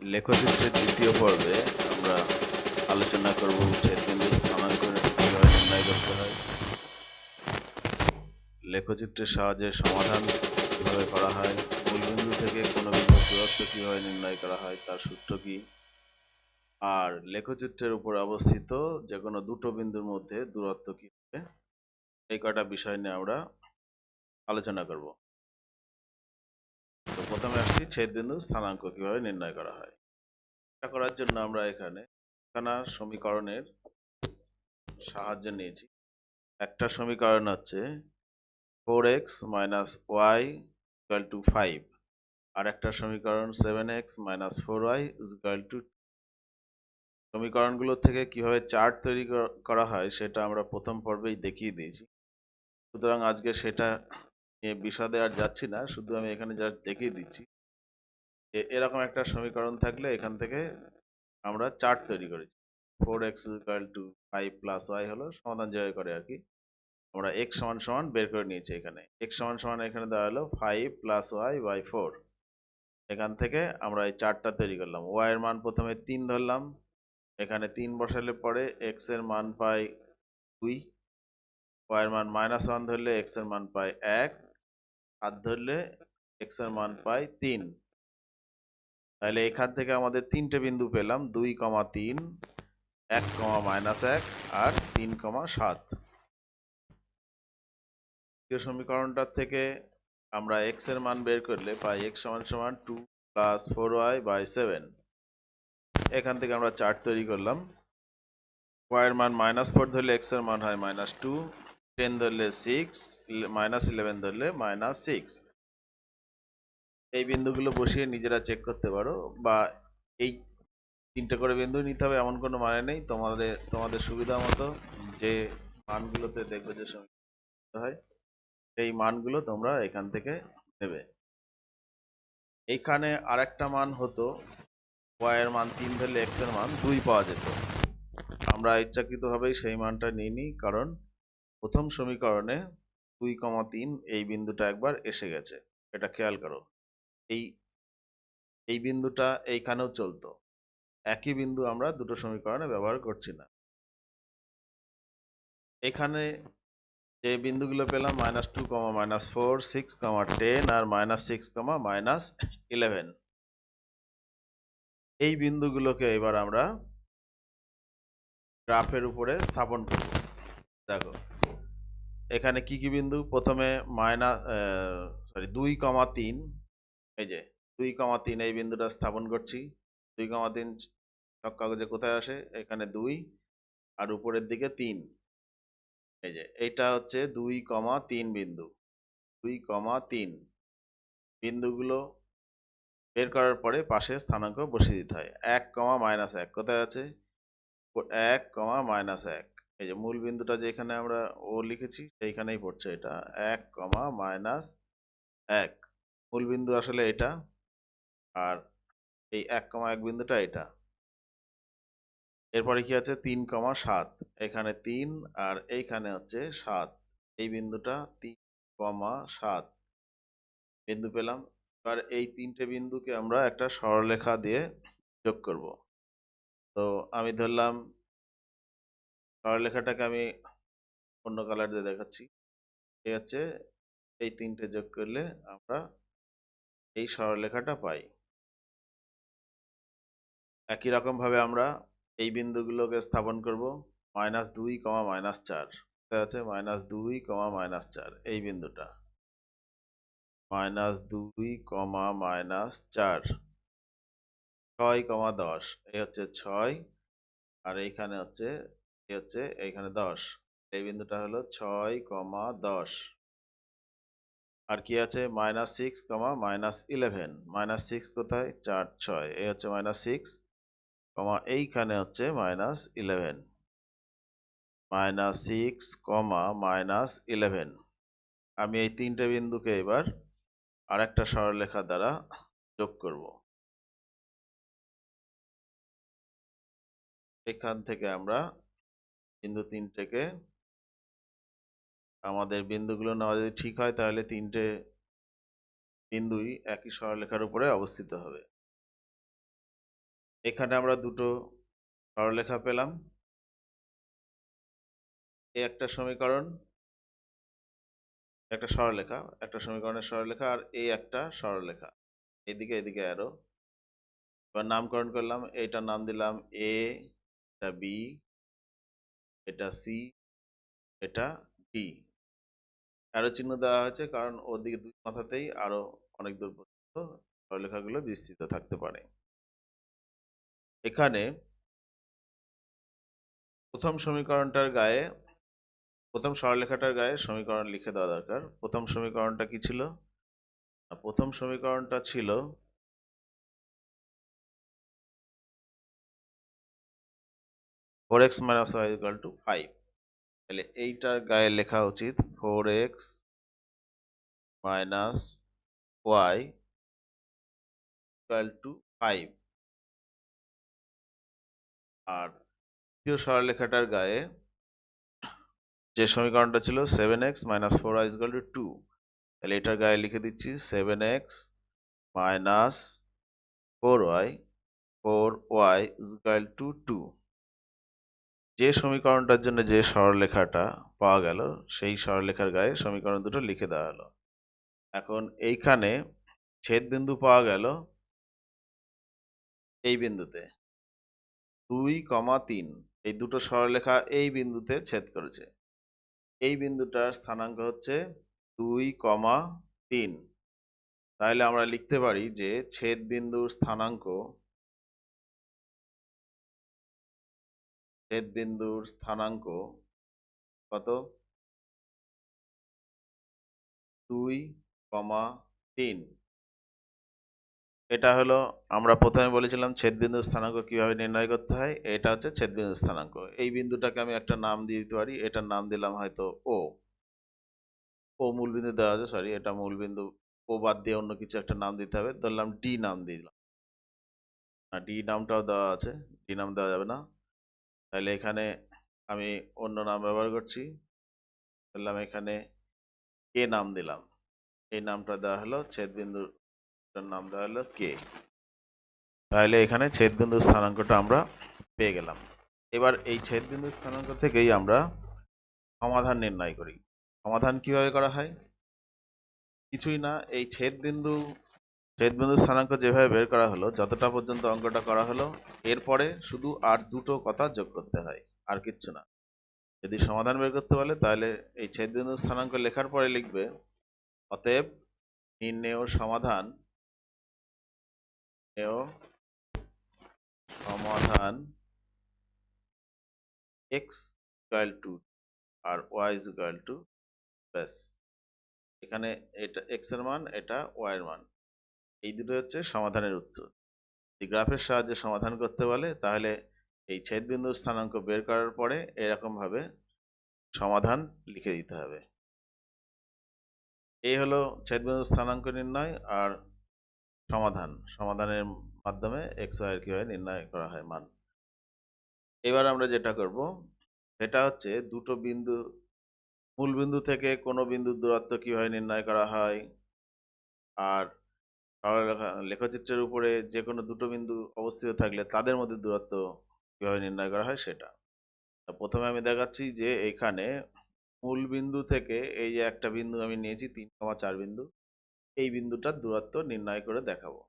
লেখচিত্রের দ্বিতীয় পর্বে আমরা আলোচনা করব ছেদবিন্দুর স্থানাঙ্ক কিভাবে নির্ণয় করতে হয়, লেখচিত্রের সাহায্যে সমাধান কিভাবে করা হয়, মূলবিন্দু থেকে কোনো বিন্দুর দূরত্ব কিভাবে নির্ণয় করা হয় তার সূত্র কি, আর লেখচিত্রের উপর অবস্থিত যে কোনো দুটো বিন্দুর মধ্যে দূরত্ব কি হবে, এই কটা বিষয় নিয়ে আমরা আলোচনা করব। তো প্রথমে আসছি ছেদবিন্দুর স্থানাঙ্ক কিভাবে নির্ণয় করা হয়। এটা করার জন্য আমরা এখানে একখানা সমীকরণের সাহায্য নিয়েছি। একটা সমীকরণ হচ্ছে 4x - y = 5, আর একটা সমীকরণ 7x - 4y = 2। সমীকরণগুলো থেকে কিভাবে চার্ট তৈরি করা হয় সেটা আমরা প্রথম পর্বেই দেখিয়ে দিয়েছি, সুতরাং আজকে সেটা নিয়ে বিশদে আর যাচ্ছি না, শুধু আমি এখানে যা দেখিয়ে দিচ্ছি যে এরকম একটা সমীকরণ থাকলে এখান থেকে আমরা চার্ট তৈরি করেছি। 4x = 5 + y হলো সমাধান যেভাবে করে আর কি, আমরা x সমান বের করে নিয়েছি। এখানে x সমান এখানে দেওয়া হলো 5 + y/4। এখান থেকে আমরা এই চার্টটা তৈরি করলাম। y এর মান প্রথমে 3 ধরলাম, এখানে 3 বসালে পরে x এর মান পাই 2, y এর মান -1 ধরলে x এর মান পাই 1, আর ধরলে x এর মান পাই 3। তাহলে এখান থেকে আমাদের তিনটে বিন্দু পেলাম, 2, 3, 1, -1 আর 3, 7। দ্বিতীয় সমীকরণটার থেকে আমরা x এর মান বের করলে পাই x = 2 + 4y/7। এখান থেকে আমরা চার্ট তৈরি করলাম। y এর মান -4 ধরলে x এর মান হয় -2, 10 ধরলে 6, -11 ধরলে -6। এই বিন্দুগুলো বসিয়ে নিজেরা চেক করতে পারো, বা এই তিনটে করে বিন্দু নিতে হবে এমন কোনো মানে নেই, তোমাদের সুবিধা মতো যে মানগুলোতে দেখবে যে সমীকরণ হয় সেই মানগুলো তোমরা এখান থেকে নেবে। এইখানে আরেকটা মান হতো, y এর মান 3 ধরলে x এর মান 2 পাওয়া যেত। আমরা ইচ্ছাকৃতভাবেই সেই মানটা নিইনি, কারণ প্রথম সমীকরণে 2, 3 এই বিন্দুটা একবার এসে গেছে, এটা খেয়াল করো। এই এই বিন্দুটা এইখানেও চলতো, একই বিন্দু আমরা দুটো সমীকরণে ব্যবহার করছি না। এখানে যে বিন্দুগুলো পেলাম -2, -4, 6, 10 আর -6, -11, এই বিন্দুগুলোকে এবার আমরা গ্রাফের উপরে স্থাপন করব। দেখো এখানে কি কি বিন্দু, প্রথমে 2, 3, এই যে 2, 3 এই বিন্দুটা স্থাপন করছি। 2, 3 ছক কাগজে কোথায় আসে, এখানে 2 আর উপরের দিকে 3। এই যে এইটা হচ্ছে 2, 3 বিন্দু। 2, 3 বিন্দুগুলো বের করার পরে পাশে স্থানাঙ্ক বসিয়ে দিতে হয়। 1, -1 কোথায় আছে, 1, -1। এই যে মূল বিন্দুটা যেখানে আমরা ও লিখেছি সেইখানেই পড়ছে এটা, 1, -1। মূল বিন্দু আসলে এটা, আর এই 1, 1 বিন্দুটা এটা। এরপরে কি আছে, 3, 7, এখানে 3 আর এইখানে হচ্ছে 7। এই বিন্দুটা 3, 7 বিন্দু পেলাম। এবার এই তিনটে বিন্দুকে আমরা একটা সরলরেখা দিয়ে যোগ করব। তো আমি ধরলাম, সরলরেখাটাকে আমি অন্য কালার দিয়ে দেখাচ্ছি। এই হচ্ছে, এই তিনটে যোগ করলে আমরা এই সরলরেখাটা পাই। একই রকম ভাবে আমরা এই বিন্দুগুলোকে স্থাপন করব। -2, -4 কোথায় আছে, -2, -4 এই বিন্দুটা, -2, -4, 6, 10 এই হচ্ছে 6, আর এইখানে হচ্ছে এইখানে 10। এই বিন্দুটা হলো 6, 10। আর কি আছে, -6, -11। -6 কোথায়, 4, 6 এই হচ্ছে -6, এইখানে হচ্ছে -11। -6, -11। আমি এই তিনটে বিন্দুকে এবার আরেকটা সরলরেখা দ্বারা যোগ করব। এখান থেকে আমরা বিন্দু তিনটেকে, আমাদের বিন্দুগুলো নেওয়া যদি ঠিক হয় তাহলে তিনটে বিন্দুই একই সরলরেখার উপরে অবস্থিত হবে। এখানে আমরা দুটো সরলরেখা পেলাম, এই একটা সমীকরণ, একটা সরলরেখা, একটা সমীকরণের সরলরেখা, আর এই একটা সরলরেখা, এদিকে এদিকে অ্যারো। এবার নামকরণ করলাম, এইটার নাম দিলাম এ, এটা বি, এটা সি, এটা ডি। অ্যারো চিহ্ন দেওয়া হয়েছে কারণ ওদিকে দুই মাথাতেই আরো অনেক দূর পর্যন্ত সরলরেখাগুলো বিস্তৃত থাকতে পারে। এখানে প্রথম সমীকরণটার গায়ে, প্রথম সরলরেখাটার গায়ে সমীকরণ লিখে দেওয়া দরকার। প্রথম সমীকরণটা কি ছিল? প্রথম সমীকরণটা ছিল 4x - y = 5। তাহলে এইটার গায়ে লেখা উচিত 4x - y = 5। আর দ্বিতীয় সরলরেখাটার গায়ে যে সমীকরণটা ছিল 7x - 4y = 2। তাহলে এটার গায়ে লিখে দিচ্ছি 7x - 4y 2। যে সমীকরণটার জন্য যে সরলরেখাটা পাওয়া গেল সেই সরলরেখার গায়ে সমীকরণ দুটো লিখে দেওয়া হলো। এখন এইখানে ছেদবিন্দু পাওয়া গেল এই বিন্দুতে 2, 3। এই দুটো সরলরেখা এই বিন্দুতে ছেদ করেছে। এই বিন্দুটার স্থানাঙ্ক হচ্ছে 2, 3। তাহলে আমরা লিখতে পারি যে ছেদবিন্দুর স্থানাঙ্ক কত? 2, 3। এটা হলো, আমরা প্রথমে বলেছিলাম ছেদবিন্দুর স্থানাঙ্ক কিভাবে নির্ণয় করতে হয়। এটা হচ্ছে ছেদবিন্দুর স্থানাঙ্ক। এই বিন্দুটাকে আমি একটা নাম দিয়ে দিতে পারি, এটার নাম দিলাম হয়তো ও মূলবিন্দু দেওয়া আছে, সরি এটা মূলবিন্দু, ও বাদ দিয়ে অন্য কিছু একটা নাম দিতে হবে, ধরলাম ডি নাম দিলাম। ডি নামটাও দেওয়া আছে, ডি নাম দেওয়া যাবে না, তাহলে এখানে আমি অন্য নাম ব্যবহার করছি, ধরলাম এখানে কে নাম দিলাম। এই নামটা দেওয়া হলো ছেদবিন্দুর নাম দেওয়া হলো কে। তাহলে এখানে ছেদবিন্দুর স্থানাঙ্কটা আমরা পেয়ে গেলাম। এবার এই ছেদবিন্দুর স্থানাঙ্ক থেকেই আমরা সমাধান নির্ণয় করি। সমাধান কিভাবে করা হয়? কিছুই না, এই ছেদবিন্দুর স্থানাঙ্ক যেভাবে বের করা হলো, যতটা পর্যন্ত অঙ্কটা করা হলো, এরপরে শুধু আর দুটো কথা যোগ করতে হয়, আর কিচ্ছু না। যদি সমাধান বের করতে বলে তাহলে এই ছেদবিন্দুর স্থানাঙ্ক লেখার পরে লিখবে অতএব নির্ণেয় সমাধান x = আর y = ব্যাস। এখানে এটা x এর মান, এটা y এর মান, এই দুটো হচ্ছে সমাধানের উত্তর। যদি গ্রাফের সাহায্যে সমাধান করতে বলে তাহলে এই ছেদবিন্দুর স্থানাঙ্ক বের করার পরে এরকম ভাবে সমাধান লিখে দিতে হবে। এই হলো ছেদবিন্দুর স্থানাঙ্ক নির্ণয় আর সমাধানের মাধ্যমে x y এর কিভাবে নির্ণয় করা হয় মান। এবার আমরা যেটা করব সেটা হচ্ছে দুটো বিন্দু, মূল বিন্দু থেকে কোনো বিন্দুর দূরত্ব কিভাবে নির্ণয় করা হয়, আর লেখচিত্রের উপরে যে কোনো দুটো বিন্দু অবস্থিত থাকলে তাদের মধ্যে দূরত্ব কিভাবে নির্ণয় করা হয় সেটা। প্রথমে আমি দেখাচ্ছি যে এখানে মূল বিন্দু থেকে এই যে একটা বিন্দু আমি নিয়েছি 3, 4 বিন্দু, এই বিন্দুটার দূরত্ব নির্ণয় করে দেখাবো।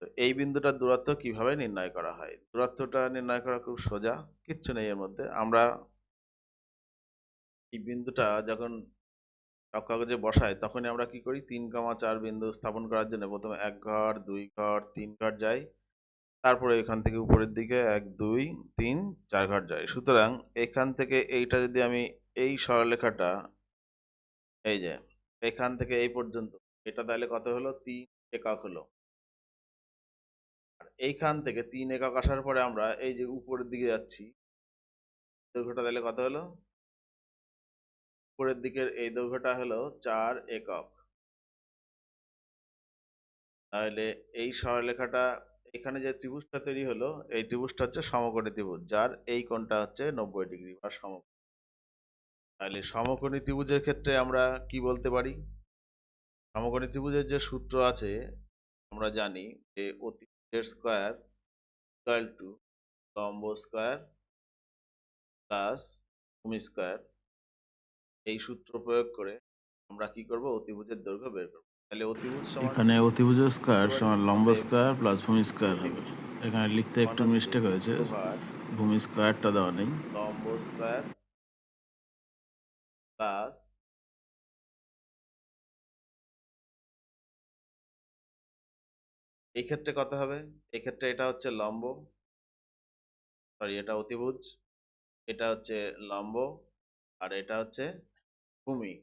তো এই বিন্দুটার দূরত্ব কিভাবে নির্ণয় করা হয়? দূরত্বটা নির্ণয় করা খুব সোজা, কিচ্ছু নেই এর মধ্যে। আমরা এই বিন্দুটা যখন ছক কাগজে বসাই তখনই আমরা কি করি, 3, 4 বিন্দু স্থাপন করার জন্য প্রথমে 1 ঘর, 2 ঘর, 3 ঘর যাই, তারপরে এখান থেকে উপরের দিকে 1, 2, 3, 4 ঘর যাই। সুতরাং এখান থেকে এইটা যদি আমি এই সরলরেখাটা, এই যে এখান থেকে এই পর্যন্ত, এটা তাহলে কত হলো? 3 একক হলো। আর এইখান থেকে 3 একক আসার পরে আমরা এই যে উপরের দিকে যাচ্ছি, দৈর্ঘ্যটা তাহলে কত হলো? উপরের দিকের এই দৈর্ঘ্যটা হলো 4 একক। তাহলে এই সরলরেখাটা, এখানে যে ত্রিভুজটা তৈরি হলো, এই ত্রিভুজটা হচ্ছে সমকোণী ত্রিভুজ, যার এই কোণটা হচ্ছে 90° বা সমকোণ। তাহলে সমকোণী ত্রিভুজের ক্ষেত্রে আমরা কি বলতে পারি? সমকোণী ত্রিভুজের যে সূত্র আছে আমরা জানি যে অতিভুজের স্কয়ার ইকুয়াল টু লম্ব স্কয়ার প্লাস ভূমি স্কয়ার। এই সূত্র প্রয়োগ করে আমরা কি করব, অতিভুজের দৈর্ঘ্য বের করব। তাহলে অতিভুজ সমান এখানে অতিভুজ স্কয়ার সমান লম্ব অতএব স্কয়ার প্লাস ভূমি স্কয়ার হবে। অতিভুজ এখানে লিখতে সমান একটু হচ্ছে মিস্টেক হয়েছে, রুট ওভার ভূমি স্কয়ারটা দেওয়া নেই। লম্ব স্কয়ার প্লাস এই ক্ষেত্রে কত হবে, এই ক্ষেত্রে এটা হচ্ছে লম্ব, সরি এটা অতিভুজ, এটা হচ্ছে লম্ব, আর এটা হচ্ছে ভূমি।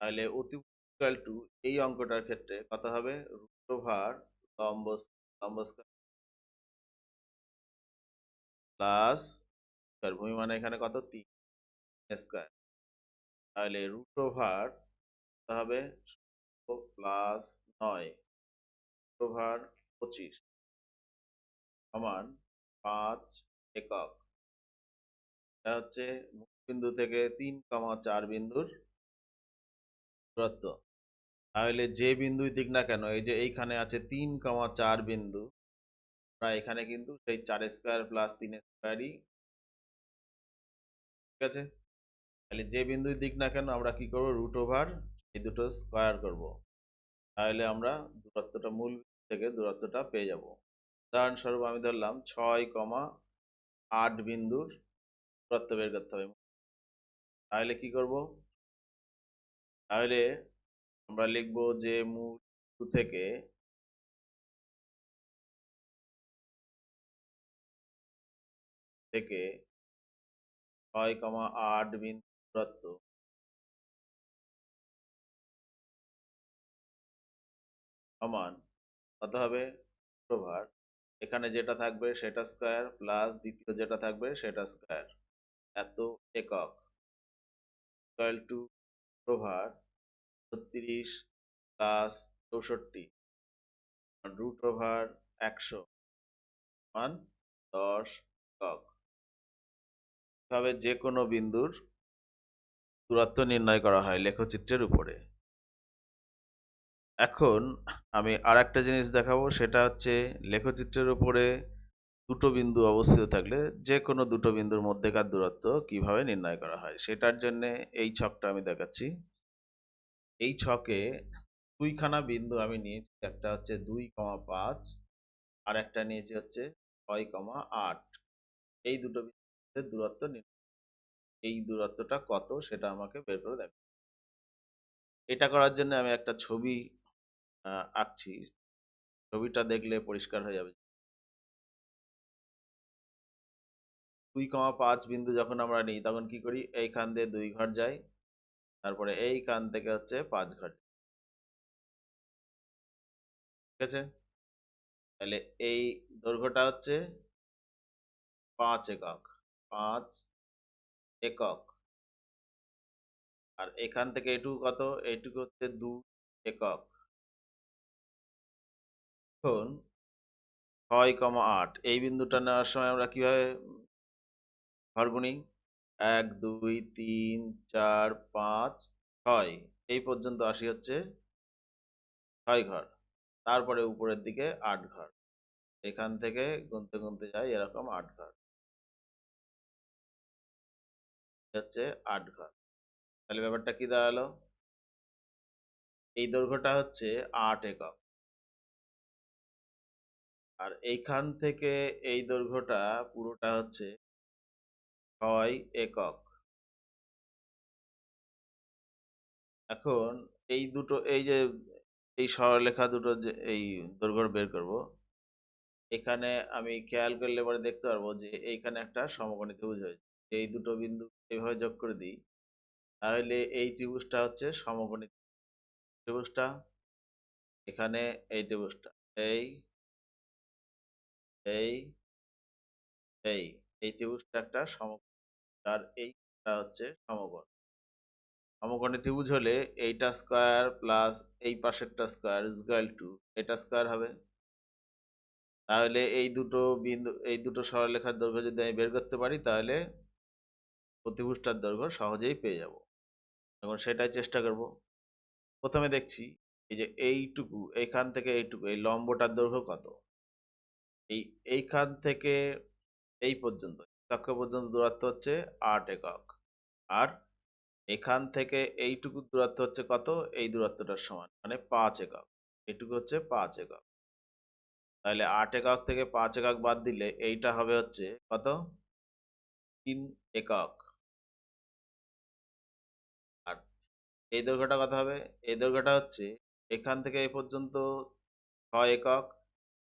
তাহলে অতিভুজ ইকুয়াল টু এই অঙ্কটার ক্ষেত্রে কত হবে, রুট ওভার লম্ব লম্ব স্কয়ার প্লাস স্কয়ার, ভূমি মানে এখানে কত 3 স্কয়ার। তাহলে রুট ওভার কত হবে, প্লাস 9 রুট ওভার 25 সমান 5 একক। এটা হচ্ছে বিন্দু থেকে 3,4 বিন্দুর দূরত্ব। তাহলে যে বিন্দুই দিক না কেন, এই যে এইখানে আছে 3,4 বিন্দু, আমরা এখানে কিন্তু সেই 4 স্কয়ার প্লাস 3 স্কয়ারই, ঠিক আছে। তাহলে যে বিন্দুই দিক না কেন আমরা কি করব, রুট ওভার এই দুটো স্কয়ার করব। তাহলে আমরা দূরত্বটা, মূল থেকে দূরত্বটা পেয়ে যাব। উদাহরণস্বরূপ আমি ধরলাম 6,8 বিন্দুর দূরত্ব বের করতে হবে। তাহলে কি করব, তাহলে আমরা লিখব যে মূল থেকে থেকে 6,8 বিন্দু দূরত্ব সমান কত হবে, ওভার এখানে যেটা থাকবে সেটা স্কয়ার প্লাস দ্বিতীয় যেটা থাকবে সেটা স্কয়ার, এত একক equal to over 36 plus 64 root over 100 মান 10 একক। তবে যে কোনো বিন্দুর দূরত্ব নির্ণয় করা হয় লেখচিত্রের উপরে। এখন আমি আর একটা জিনিস দেখাবো, সেটা হচ্ছে লেখচিত্রের উপরে দুটো বিন্দু অবস্থিত থাকলে যে কোনো দুটো বিন্দুর মধ্যেকার দূরত্ব কিভাবে নির্ণয় করা হয়, সেটার জন্য এই ছকটা আমি দেখাচ্ছি। এই ছকে দুইখানা বিন্দু আমি নিয়েছি, একটা হচ্ছে 2,5 আর একটা নিয়েছি হচ্ছে 6,8। এই দুটো বিন্দুর দূরত্ব এই দূরত্বটা কত সেটা আমাকে বের করে দেখ। এটা করার জন্য আমি একটা ছবি আঁকছি, ছবিটা দেখলে পরিষ্কার হয়ে যাবে। 2,5 বিন্দু যখন আমরা নিই তখন কি করি, এইখান দিয়ে 2 ঘর যাই, তারপরে এই কান থেকে হচ্ছে 5 ঘর, ঠিক আছে। তাহলে এই দৈর্ঘ্যটা হচ্ছে 5 একক, 5 একক। আর এখান থেকে এটুকু কত, এইটুকু হচ্ছে 2 একক। এখন 6,8 এই বিন্দুটা নেওয়ার সময় আমরা কিভাবে ঘর গুনি, 1 2 3 4 5 6 এই পর্যন্ত আসি হচ্ছে 6 ঘর, তারপরে উপরের দিকে 8 ঘর, এখান থেকে গুনতে গুনতে যাই এরকম 8 ঘর, হচ্ছে 8 ঘর। তাহলে ব্যাপারটা কি দাঁড়ালো, এই দৈর্ঘ্যটা হচ্ছে 8 একক, আর এইখান থেকে এই দৈর্ঘ্যটা পুরোটা হচ্ছে 6 একক। এখন এই দুটো, এই যে এই সরলরেখা দুটো যে এই দৈর্ঘ্য বের করব, এখানে আমি খেয়াল করলে পরে দেখতে পারবো যে এইখানে একটা সমকোণী ত্রিভুজ হয়েছে। এই দুটো বিন্দু এইভাবে যোগ করে দিই, তাহলে এই ত্রিভুজটা হচ্ছে সমকোণী ত্রিভুজটা, এখানে এই ত্রিভুজটা, এই এই এই এই ত্রিভুজটা একটা সমকোণ, আর এইটা হচ্ছে সমকোণ। সমকোণী ত্রিভুজ হলে এইটা স্কয়ার প্লাস এই পাশেরটা স্কয়ার ইকুয়াল টু এটা স্কয়ার হবে। তাহলে এই দুটো বিন্দু, এই দুটো সরলরেখার দৈর্ঘ্য যদি আমি বের করতে পারি, তাহলে অতিভুজটার দৈর্ঘ্য সহজেই পেয়ে যাব। এখন সেটাই চেষ্টা করব। প্রথমে দেখছি এই যে এইটুকু, এইখান থেকে এইটুকু, এই লম্বটার দৈর্ঘ্য কত, এইখান থেকে এই পর্যন্ত অক্ষ পর্যন্ত দূরত্ব হচ্ছে 8 একক, আর এখান থেকে এইটুকু দূরত্ব হচ্ছে কত, এই দূরত্বটার সমান মানে 5 একক, এইটুকু হচ্ছে 5 একক। তাহলে 8 একক থেকে 5 একক বাদ দিলে এইটা হবে হচ্ছে কত, 3 একক। আর এই দৈর্ঘ্যটা কত হবে, এই দৈর্ঘ্যটা হচ্ছে এখান থেকে এই পর্যন্ত 6 একক,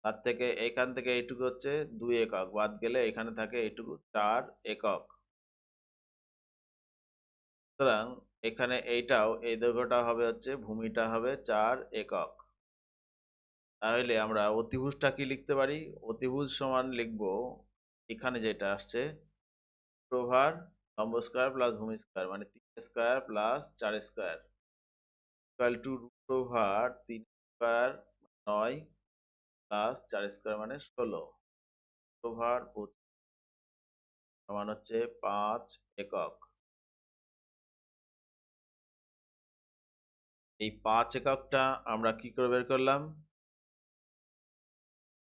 তার থেকে এখান থেকে এইটুকু হচ্ছে 2 একক, বাদ গেলে এখানে থাকে এইটুকু 4 একক। সুতরাং এখানে এইটাও, এই দৈর্ঘ্যটা হবে হচ্ছে, ভূমিটা হবে 4 একক। তাহলে আমরা অতিভুজটা কি লিখতে পারি, অতিভুজ সমান লিখব এখানে যেটা আসছে ওভার লম্ব স্কয়ার প্লাস ভূমি স্কয়ার মানে 3 square plus 4 square equal to root over 3 square 9 plus 4 square মানে 16 ওভার 25 সমান হচ্ছে 5 একক। এই 5 এককটা আমরা কি করে বের করলাম,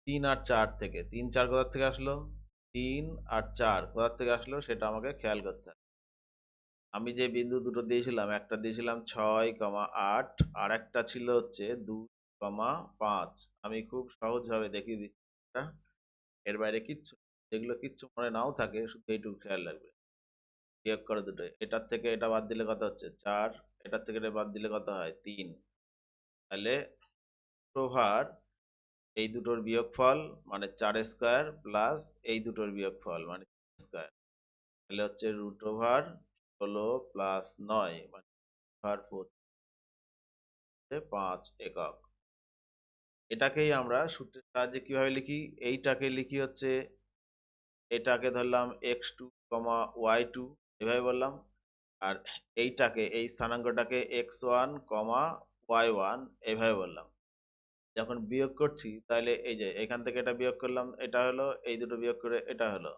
3 আর 4 থেকে। 3 4 কোথা থেকে আসলো, 3 আর 4 কোথা থেকে আসলো সেটা আমাকে খেয়াল করতে হবে। আমি যে বিন্দু দুটো দিয়েছিলাম, একটা দিয়েছিলাম 6,8 আর একটা ছিল হচ্ছে 2,5। আমি খুব সহজভাবে দেখিয়ে দিচ্ছি এটা। এর বাইরে কিচ্ছু, যেগুলো কিচ্ছু মনে নাও থাকে শুধু এইটুকু খেয়াল রাখবে। বিয়োগ করে দুটো, এটার থেকে এটা বাদ দিলে কত হচ্ছে 4, এটার থেকে এটা বাদ দিলে কত হয় 3। তাহলে ওভার এই দুটোর বিয়োগফল মানে 4 স্কয়ার প্লাস এই দুটোর বিয়োগফল মানে স্কয়ার, তাহলে হচ্ছে রুট ওভার 16 প্লাস 9 মানে ওভার 5 একক। এটাকেই আমরা সূত্রের সাহায্যে কিভাবে লিখি, এইটাকে লিখি হচ্ছে, এটাকে ধরলাম x2 y2 এভাবে বললাম, আর এইটাকে, এই স্থানাঙ্কটাকে x1 y1 এভাবে বললাম। যখন বিয়োগ করছি তাহলে এই যে এখান থেকে এটা বিয়োগ করলাম, এটা হলো, এই দুটো বিয়োগ করে এটা হলো।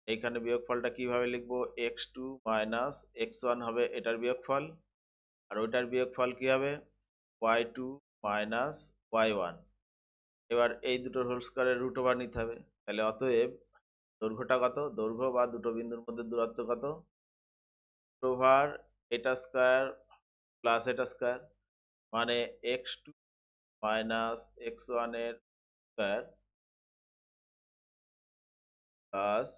এইখানে বিয়োগফলটা কিভাবে লিখবো, x2 মাইনাস x1 হবে এটার বিয়োগফল, আর ওইটার বিয়োগফল কি হবে y2 মাইনাস y1। এবার এই দুটোর হোল স্কয়ারের রুট ওভার নিতে হবে। তাহলে অতএব দৈর্ঘ্যটা কত, দৈর্ঘ্য বা দুটো বিন্দুর মধ্যে দূরত্ব কত, রুট ওভার এটা স্কয়ার প্লাস এটা স্কয়ার মানে x2 মাইনাস x1 এর square plus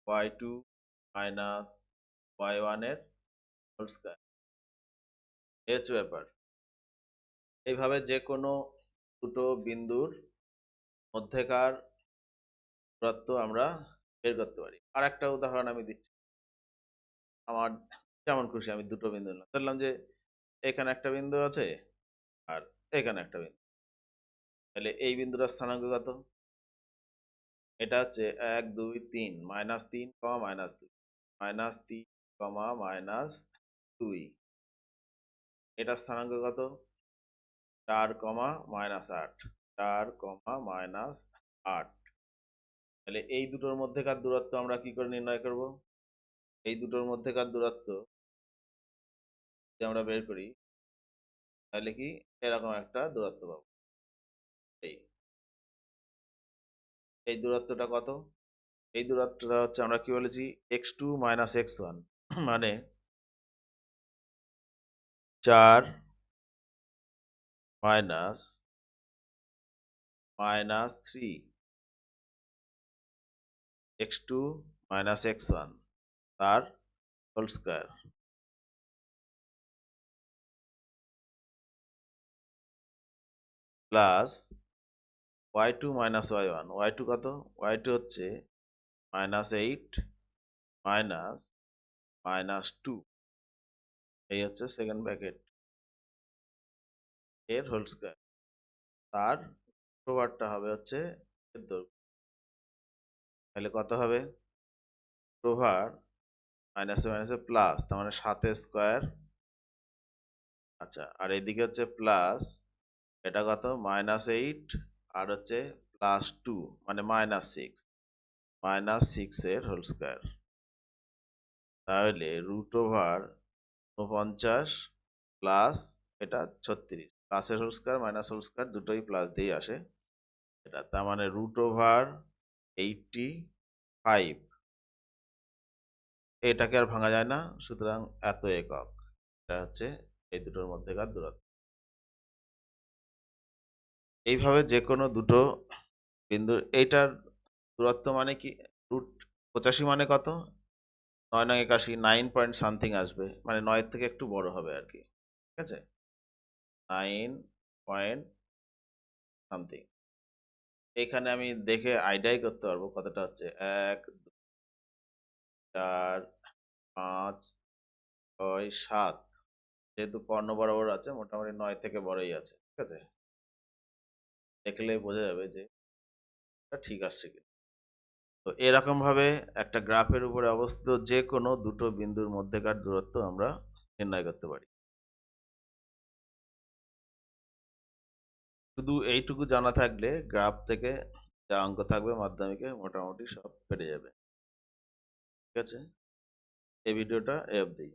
y2 minus y1 এর হোল স্কয়ার। এই হচ্ছে ব্যাপার। এইভাবে যে কোনো দুটো বিন্দুর মধ্যেকার দূরত্ব আমরা বের করতে পারি। আর একটা উদাহরণ আমি দিচ্ছি, আমার যেমন খুশি আমি দুটো বিন্দু নিলাম, ধরলাম যে এখানে একটা বিন্দু আছে আর এখানে একটা বিন্দু। তাহলে এই বিন্দুটার স্থানাঙ্ক কত, এটা হচ্ছে 1 2 3 -3 -2 -3 -2। এটা স্থানাঙ্ক কত 4 -8 4 -8। তাহলে এই দুটোর মধ্যেকার দূরত্ব আমরা কি করে নির্ণয় করব, এই দুটোর মধ্যেকার দূরত্ব যদি আমরা বের করি তাহলে কি এরকম একটা দূরত্ব পাবো। এই এই দূরত্বটা কত, এই দূরত্বটা হচ্ছে আমরা কি বলেছি x2 x1 মানে 4 মাইনাস -3 x2 x1 তার whole square plus y2 y1, y2 কত, y2 হচ্ছে -8 মাইনাস -2, এই হচ্ছে সেকেন্ড ব্র্যাকেট এর হোল স্কয়ার, তার প্রভারটা হবে হচ্ছে এর দৈর্ঘ্য। তাহলে কত হবে, প্রভার মাইনাসে মাইনাসে প্লাস, তার মানে 7 স্কয়ার। আচ্ছা, আর এদিকে হচ্ছে প্লাস, এটা কত -8 আর হচ্ছে +2 মানে -6 এর হোল স্কয়ার। তাহলে রুট ওভার 49 প্লাস এটা 36, প্লাসের whole square minus whole square দুটোই প্লাস দিয়ে আসে, এটা তার মানে √85 এটাকে আর ভাঙা যায় না, সুতরাং এত একক। এটা হচ্ছে এই দুটোর মধ্যেকার দূরত্ব। এইভাবে যে কোনো দুটো বিন্দু, এইটার দূরত্ব মানে কি, √85 মানে কত, 9 9 81, 9 পয়েন্ট সামথিং আসবে, মানে 9 থেকে একটু বড় হবে আর কি। ঠিক আছে, 9 পয়েন্ট সামথিং। এখানে আমি দেখে আইডিয়াই করতে পারবো কতটা হচ্ছে, 1 2 4 5 6 7, যেহেতু কর্ণ বরাবর আছে মোটামুটি 9 থেকে বড়ই আছে। ঠিক আছে, দেখলে বোঝা যাবে যে এটা ঠিক আসছে কি। তো এরকম ভাবে একটা গ্রাফের উপরে অবস্থিত যে কোনো দুটো বিন্দুর মধ্যেকার দূরত্ব আমরা নির্ণয় করতে পারি। শুধু এইটুকু জানা থাকলে গ্রাফ থেকে যা অঙ্ক থাকবে মাধ্যমিকে মোটামুটি সব পেরে যাবে। ঠিক আছে, এই ভিডিওটা এ অবধি।